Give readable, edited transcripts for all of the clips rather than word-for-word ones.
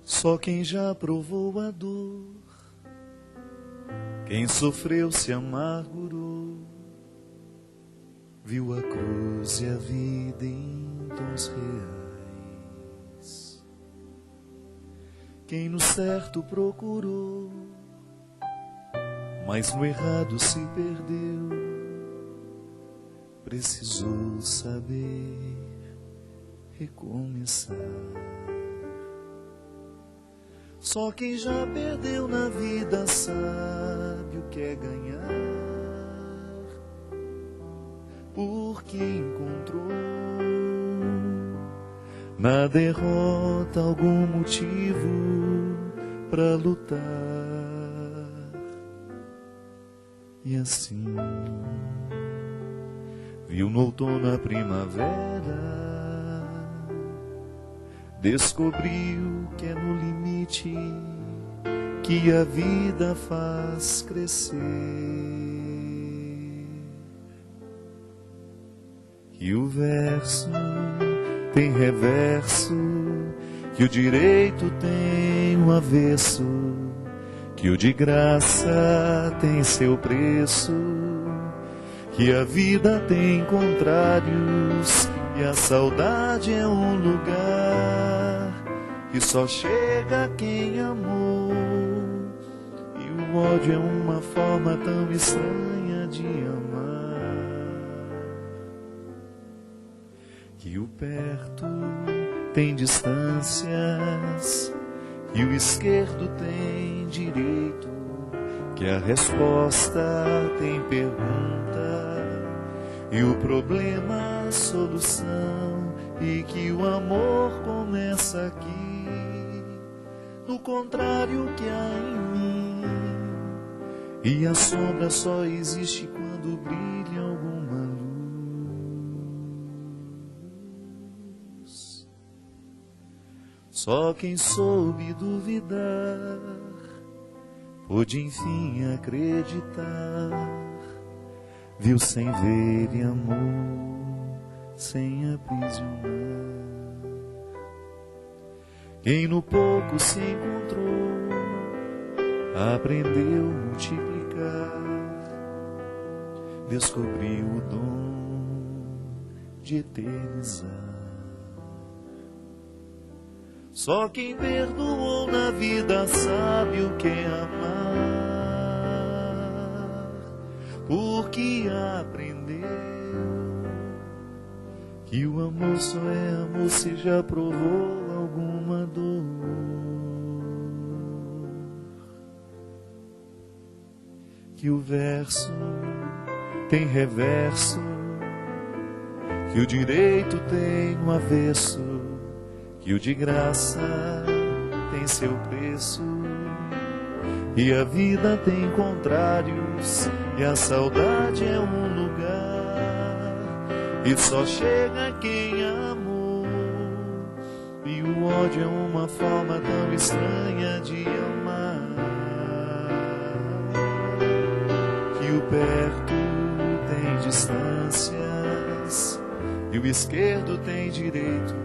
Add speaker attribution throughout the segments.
Speaker 1: Só quem já provou a dor, quem sofreu se amargurou, viu a cruz e a vida em tons reais. Quem no certo procurou, mas no errado se perdeu, precisou saber recomeçar. Só quem já perdeu na vida sabe o que é ganhar, porque encontrou na derrota algum motivo para lutar. E assim viu no outono a primavera, descobriu que é no limite que a vida faz crescer, que o verso tem reverso, que o direito tem o avesso, que o de graça tem seu preço, que a vida tem contrários e a saudade é um lugar que só chega quem amou, e o ódio é uma forma tão estranha de amar, que o perto tem distâncias e o esquerdo tem direito, que a resposta tem pergunta e o problema a solução, e que o amor começa aqui, no contrário que há em mim, e a sombra só existe quando brilha alguma luz. Só quem soube duvidar pôde enfim acreditar, viu sem ver e amou sem aprisionar. Quem no pouco se encontrou aprendeu a multiplicar, descobriu o dom de eternizar. Só quem perdoou na vida sabe o que é amar, porque aprendeu que o amor só é amor se já provou alguma dor. Que o verso tem reverso, que o direito tem um avesso, que o de graça tem seu preço, e a vida tem contrários, e a saudade é um lugar, e só chega quem amou, e o ódio é uma forma tão estranha de amar, que o perto tem distâncias, e o esquerdo tem direito,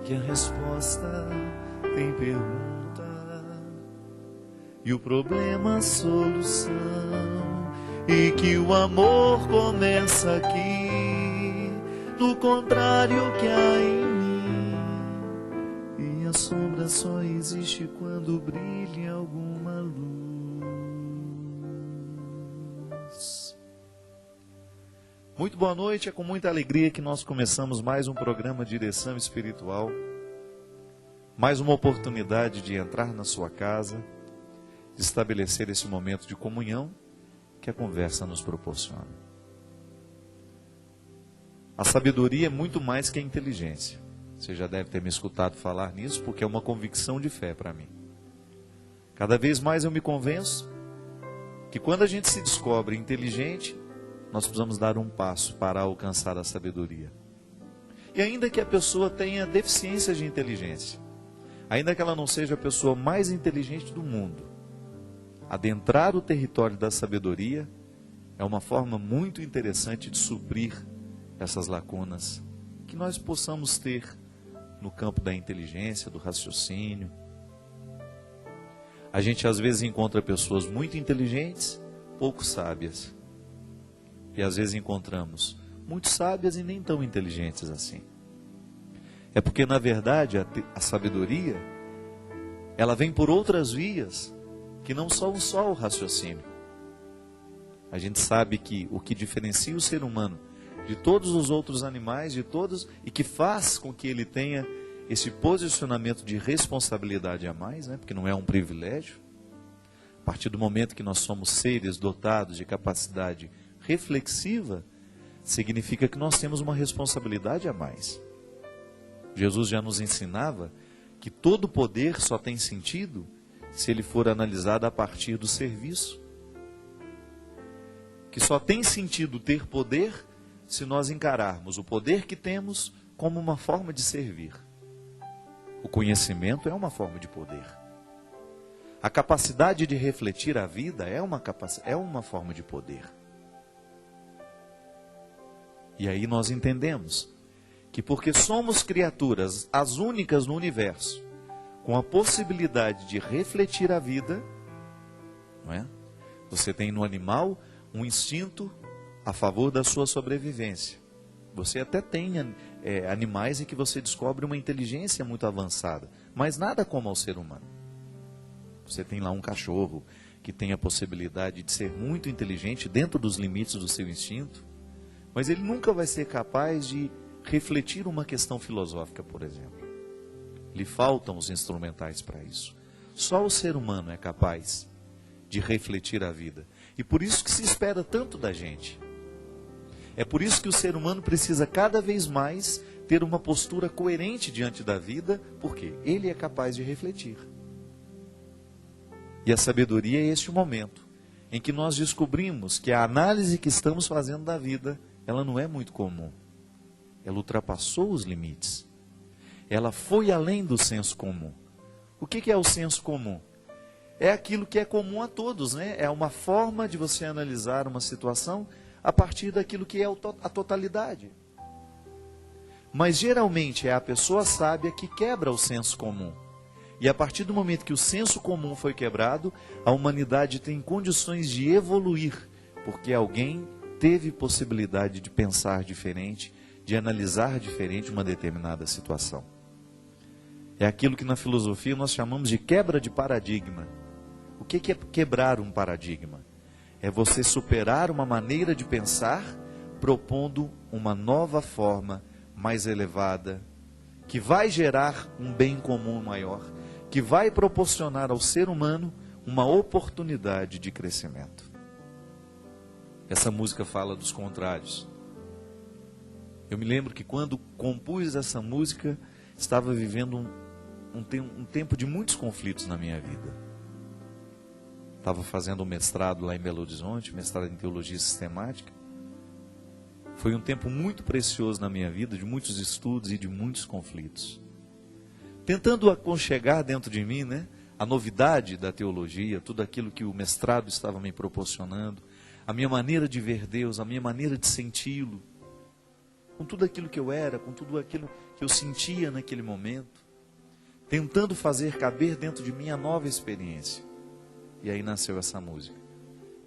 Speaker 1: que a resposta tem pergunta, e o problema a solução, e que o amor começa aqui, no contrário que há em mim, e a sombra só existe quando brilha alguma luz. Muito boa noite, é com muita alegria que nós começamos mais um programa Direção Espiritual, mais uma oportunidade de entrar na sua casa, de estabelecer esse momento de comunhão que a conversa nos proporciona. A sabedoria é muito mais que a inteligência. Você já deve ter me escutado falar nisso, porque é uma convicção de fé para mim. Cada vez mais eu me convenço que quando a gente se descobre inteligente, nós precisamos dar um passo para alcançar a sabedoria. E ainda que a pessoa tenha deficiência de inteligência, ainda que ela não seja a pessoa mais inteligente do mundo, adentrar o território da sabedoria é uma forma muito interessante de suprir essas lacunas, que nós possamos ter no campo da inteligência, do raciocínio. A gente às vezes encontra pessoas muito inteligentes, pouco sábias. E às vezes encontramos muito sábias e nem tão inteligentes assim. É porque, na verdade, a sabedoria, ela vem por outras vias, que não são só o raciocínio. A gente sabe que o que diferencia o ser humano de todos os outros animais, e que faz com que ele tenha esse posicionamento de responsabilidade a mais, né? Porque não é um privilégio. A partir do momento que nós somos seres dotados de capacidade reflexiva, significa que nós temos uma responsabilidade a mais. Jesus já nos ensinava que todo poder só tem sentido se ele for analisado a partir do serviço. Que só tem sentido ter poder se nós encararmos o poder que temos como uma forma de servir. O conhecimento é uma forma de poder. A capacidade de refletir a vida é uma forma de poder. E aí nós entendemos que porque somos criaturas, as únicas no universo, com a possibilidade de refletir a vida, não é? Você tem no animal um instinto a favor da sua sobrevivência. Você até tem animais em que você descobre uma inteligência muito avançada, mas nada como ao ser humano. Você tem lá um cachorro que tem a possibilidade de ser muito inteligente dentro dos limites do seu instinto, mas ele nunca vai ser capaz de refletir uma questão filosófica, por exemplo. Lhe faltam os instrumentais para isso. Só o ser humano é capaz de refletir a vida. E por isso que se espera tanto da gente. É por isso que o ser humano precisa cada vez mais ter uma postura coerente diante da vida, porque ele é capaz de refletir. E a sabedoria é este momento em que nós descobrimos que a análise que estamos fazendo da vida, ela não é muito comum. Ela ultrapassou os limites. Ela foi além do senso comum. O que é o senso comum? É aquilo que é comum a todos, né? É uma forma de você analisar uma situação a partir daquilo que é a totalidade. Mas geralmente é a pessoa sábia que quebra o senso comum. E a partir do momento que o senso comum foi quebrado, a humanidade tem condições de evoluir, porque alguém teve possibilidade de pensar diferente, de analisar diferente uma determinada situação. É aquilo que na filosofia nós chamamos de quebra de paradigma. O que é quebrar um paradigma? É você superar uma maneira de pensar, propondo uma nova forma mais elevada, que vai gerar um bem comum maior, que vai proporcionar ao ser humano uma oportunidade de crescimento. Essa música fala dos contrários. Eu me lembro que quando compus essa música, estava vivendo um tempo de muitos conflitos na minha vida. Estava fazendo um mestrado lá em Belo Horizonte, mestrado em Teologia Sistemática. Foi um tempo muito precioso na minha vida, de muitos estudos e de muitos conflitos. Tentando aconchegar dentro de mim, né, a novidade da teologia, tudo aquilo que o mestrado estava me proporcionando, a minha maneira de ver Deus, a minha maneira de senti-lo, com tudo aquilo que eu era, com tudo aquilo que eu sentia naquele momento, tentando fazer caber dentro de mim a nova experiência. E aí nasceu essa música,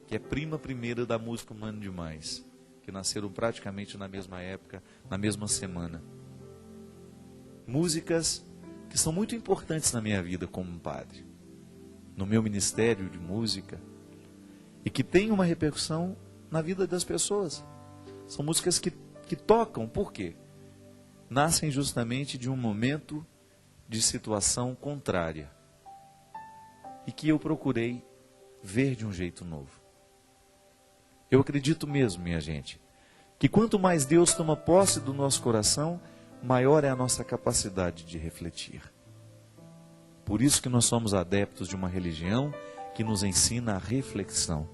Speaker 1: que é prima primeira da música Humano Demais, que nasceram praticamente na mesma época, na mesma semana. Músicas que são muito importantes na minha vida como um padre, no meu ministério de música, e que têm uma repercussão na vida das pessoas. São músicas que tocam, por quê? Nascem justamente de um momento de situação contrária, e que eu procurei ver de um jeito novo. Eu acredito mesmo, minha gente, que quanto mais Deus toma posse do nosso coração, maior é a nossa capacidade de refletir. Por isso que nós somos adeptos de uma religião que nos ensina a reflexão.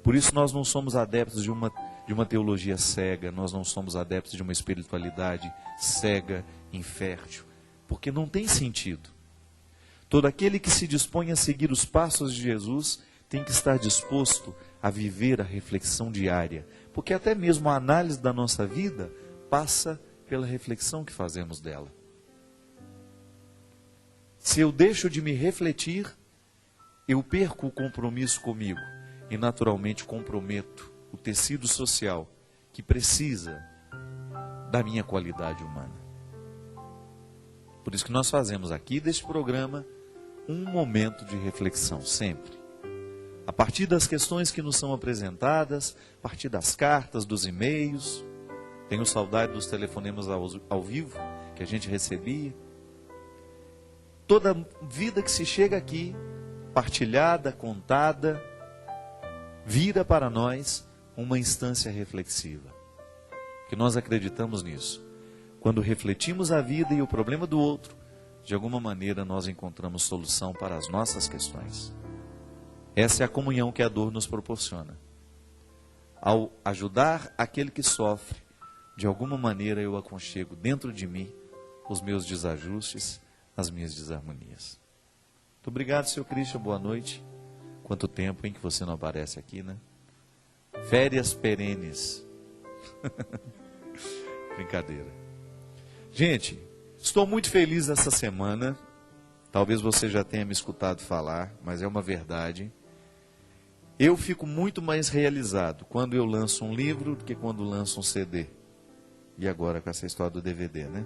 Speaker 1: Por isso nós não somos adeptos de uma teologia cega, nós não somos adeptos de uma espiritualidade cega, infértil, porque não tem sentido. Todo aquele que se dispõe a seguir os passos de Jesus tem que estar disposto a viver a reflexão diária, porque até mesmo a análise da nossa vida passa pela reflexão que fazemos dela. Se eu deixo de me refletir, eu perco o compromisso comigo e naturalmente comprometo o tecido social que precisa da minha qualidade humana. Por isso que nós fazemos aqui deste programa um momento de reflexão sempre. A partir das questões que nos são apresentadas, a partir das cartas, dos e-mails. Tenho saudade dos telefonemas ao vivo que a gente recebia. Toda vida que se chega aqui, partilhada, contada, vira para nós uma instância reflexiva. Que nós acreditamos nisso. Quando refletimos a vida e o problema do outro, de alguma maneira nós encontramos solução para as nossas questões. Essa é a comunhão que a dor nos proporciona. Ao ajudar aquele que sofre, de alguma maneira eu aconchego dentro de mim os meus desajustes, as minhas desarmonias. Muito obrigado, Sr. Christian, boa noite. Quanto tempo, hein, que você não aparece aqui, né? Férias perenes. Brincadeira. Gente, estou muito feliz essa semana. Talvez você já tenha me escutado falar, mas é uma verdade. Eu fico muito mais realizado quando eu lanço um livro do que quando lanço um CD. E agora com essa história do DVD, né?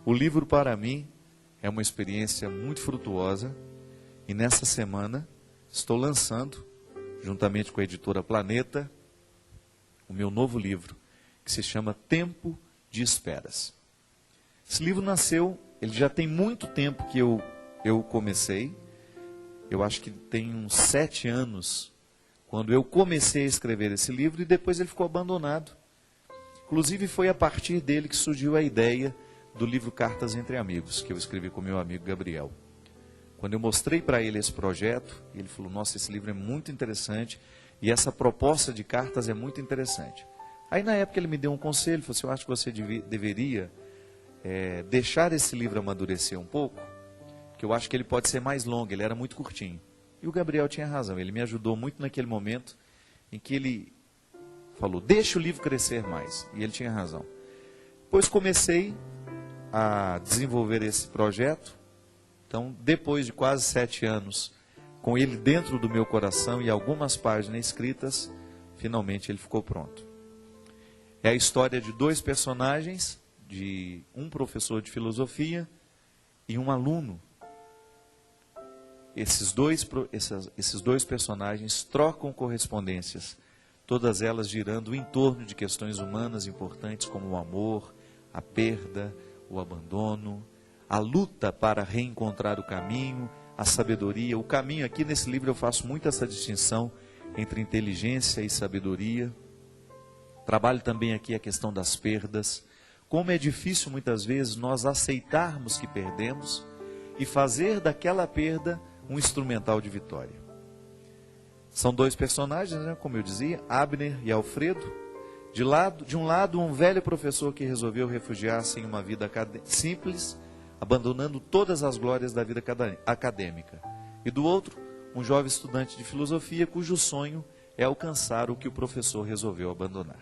Speaker 1: O livro para mim é uma experiência muito frutuosa. E nessa semana estou lançando, juntamente com a editora Planeta, o meu novo livro, que se chama Tempo de Esperas. Esse livro nasceu, ele já tem muito tempo que eu comecei. Eu acho que tem uns 7 anos, quando eu comecei a escrever esse livro, e depois ele ficou abandonado. Inclusive foi a partir dele que surgiu a ideia do livro Cartas entre Amigos, que eu escrevi com meu amigo Gabriel. Quando eu mostrei para ele esse projeto, ele falou, nossa, esse livro é muito interessante, e essa proposta de cartas é muito interessante. Aí na época ele me deu um conselho, falou assim, eu acho que você deveria deixar esse livro amadurecer um pouco, porque eu acho que ele pode ser mais longo, ele era muito curtinho. E o Gabriel tinha razão, ele me ajudou muito naquele momento em que ele falou, deixa o livro crescer mais. E ele tinha razão. Depois comecei a desenvolver esse projeto. Então, depois de quase 7 anos, com ele dentro do meu coração e algumas páginas escritas, finalmente ele ficou pronto. É a história de 2 personagens, de um professor de filosofia e um aluno. Esses dois personagens trocam correspondências, todas elas girando em torno de questões humanas importantes como o amor, a perda, o abandono, a luta para reencontrar o caminho, a sabedoria. O caminho, aqui nesse livro eu faço muito essa distinção entre inteligência e sabedoria. Trabalho também aqui a questão das perdas. Como é difícil muitas vezes nós aceitarmos que perdemos e fazer daquela perda um instrumental de vitória. São 2 personagens, né, como eu dizia, Abner e Alfredo. De um lado, um velho professor que resolveu refugiar-se em uma vida simples, abandonando todas as glórias da vida acadêmica. E do outro, um jovem estudante de filosofia cujo sonho é alcançar o que o professor resolveu abandonar.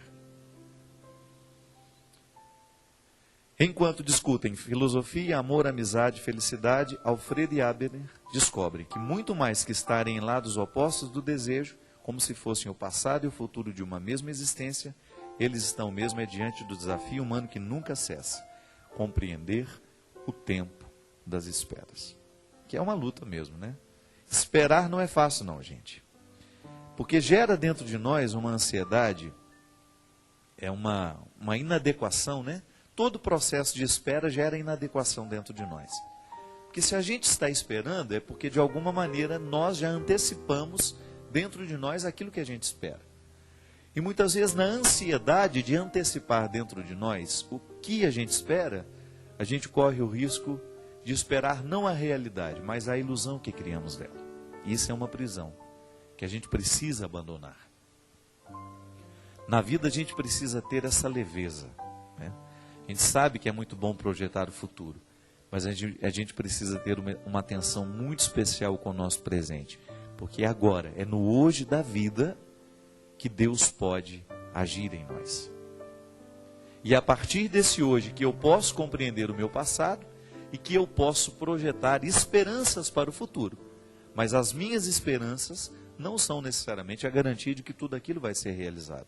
Speaker 1: Enquanto discutem filosofia, amor, amizade, felicidade, Alfredo e Abner descobrem que muito mais que estarem em lados opostos do desejo, como se fossem o passado e o futuro de uma mesma existência, eles estão mesmo diante do desafio humano que nunca cessa, compreender o tempo das esperas. Que é uma luta mesmo, né? Esperar não é fácil não, gente. Porque gera dentro de nós uma ansiedade, é uma inadequação, né? Todo processo de espera gera inadequação dentro de nós. Porque se a gente está esperando, é porque de alguma maneira nós já antecipamos dentro de nós aquilo que a gente espera. E muitas vezes na ansiedade de antecipar dentro de nós o que a gente espera, a gente corre o risco de esperar não a realidade, mas a ilusão que criamos dela. E isso é uma prisão que a gente precisa abandonar. Na vida a gente precisa ter essa leveza, né? A gente sabe que é muito bom projetar o futuro, mas a gente precisa ter uma atenção muito especial com o nosso presente, porque agora, é no hoje da vida que Deus pode agir em nós. E a partir desse hoje que eu posso compreender o meu passado, e que eu posso projetar esperanças para o futuro. Mas as minhas esperanças não são necessariamente a garantia de que tudo aquilo vai ser realizado.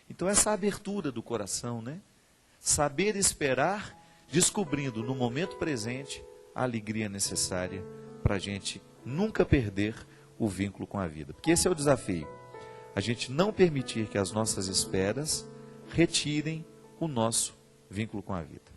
Speaker 1: Então essa abertura do coração, né? Saber esperar, descobrindo no momento presente a alegria necessária para a gente nunca perder o vínculo com a vida. Porque esse é o desafio. A gente não permitir que as nossas esperas retirem o nosso vínculo com a vida.